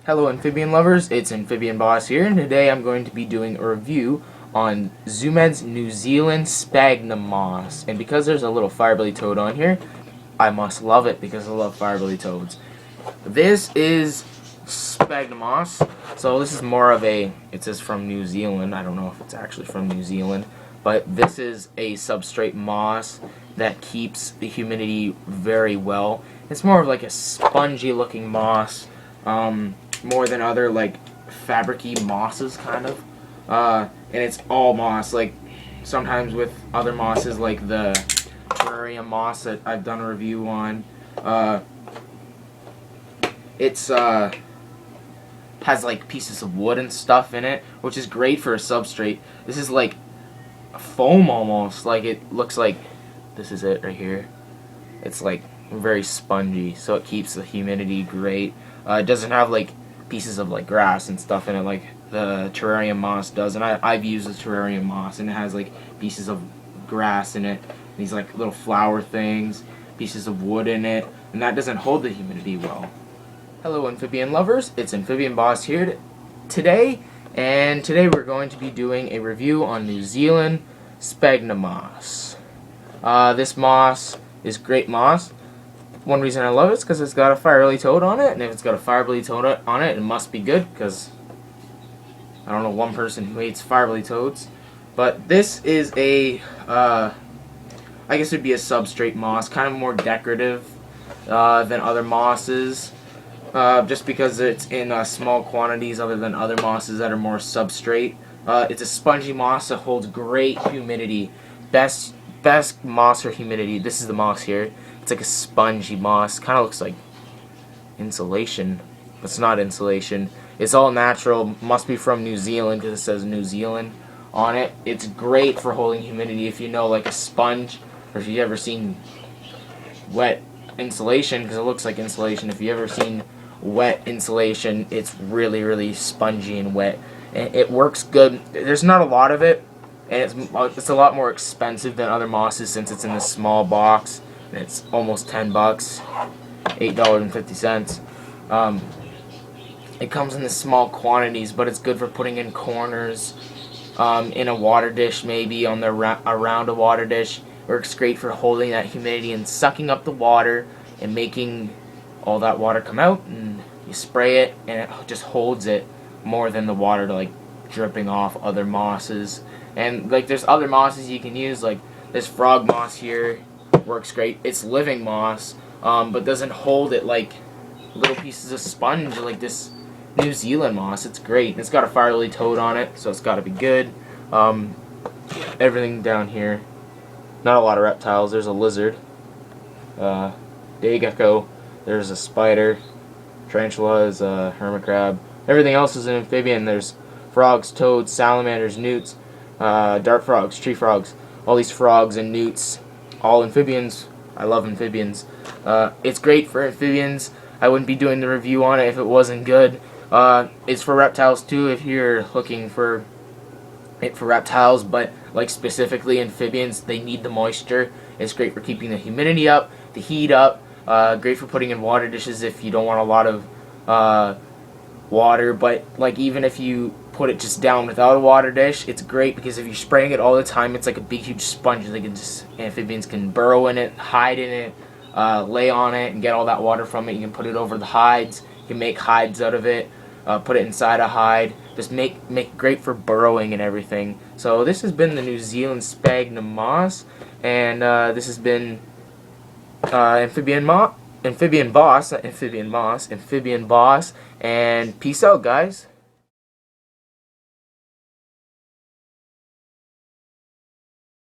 Hello amphibian lovers, it's AmphibianBoss here, and today I'm going to be doing a review on ZooMed's New Zealand Spagnam moss. And because there's a little firebelly toad on here, I must love it because I love firebelly toads. This is Spagnam moss, so this is more of a, it says from New Zealand, I don't know if it's actually from New Zealand, but this is a substrate moss that keeps the humidity very well. It's more of like a spongy looking moss. More than other like fabric-y mosses kind of, and it's all moss. Like sometimes with other mosses like the terrarium moss that I've done a review on, it's has like pieces of wood and stuff in it, which is great for a substrate. This is like foam almost, like it looks like this is it right here. It's like very spongy, so it keeps the humidity great. It doesn't have like pieces of like grass and stuff in it like the terrarium moss does, and I've used the terrarium moss, and it has like pieces of grass in it, these like little flower things, pieces of wood in it, and that doesn't hold the humidity well. Hello amphibian lovers, it's AmphibianBoss here today, and today we're going to be doing a review on New Zealand Spagnam moss. This moss is great moss. One reason I love it is because it's got a firebelly toad on it, and if it's got a firebelly toad on it, it must be good, because I don't know one person who hates firebelly toads. But this is a, I guess it would be a substrate moss, kind of more decorative than other mosses, just because it's in small quantities other than other mosses that are more substrate. It's a spongy moss that holds great humidity. Best moss for humidity. This is the moss here. It's like a spongy moss. Kind of looks like insulation, but it's not insulation. It's all natural. Must be from New Zealand because it says New Zealand on it. It's great for holding humidity. If you know like a sponge, or if you've ever seen wet insulation, because it looks like insulation. If you've ever seen wet insulation, it's really, really spongy and wet. And it works good. There's not a lot of it, and it's a lot more expensive than other mosses since it's in this small box. And it's almost $10, $8.50. It comes in the small quantities, but it's good for putting in corners, in a water dish, maybe on the around a water dish. Works great for holding that humidity and sucking up the water and making all that water come out. And you spray it, and it just holds it more than the water like dripping off other mosses. And like there's other mosses you can use, like this frog moss here. Works great. It's living moss, but doesn't hold it like little pieces of sponge like this New Zealand moss. It's great. It's got a firebelly toad on it, so it's got to be good. Everything down here, not a lot of reptiles. There's a lizard, day gecko. There's a spider, tarantulas, hermit crab. Everything else is an amphibian. There's frogs, toads, salamanders, newts, dart frogs, tree frogs. All these frogs and newts. All amphibians. I love amphibians. It's great for amphibians. I wouldn't be doing the review on it if it wasn't good. It's for reptiles too if you're looking for it for reptiles, but like specifically amphibians, they need the moisture. It's great for keeping the humidity up, the heat up. Great for putting in water dishes if you don't want a lot of water, but like even if you put it just down without a water dish, it's great because if you're spraying it all the time, it's like a big huge sponge. They can just, amphibians can burrow in it, hide in it, lay on it, and get all that water from it. You can put it over the hides. You can make hides out of it. Put it inside a hide. Just make great for burrowing and everything. So this has been the New Zealand Spagnam moss, and this has been AmphibianBoss, and peace out, guys.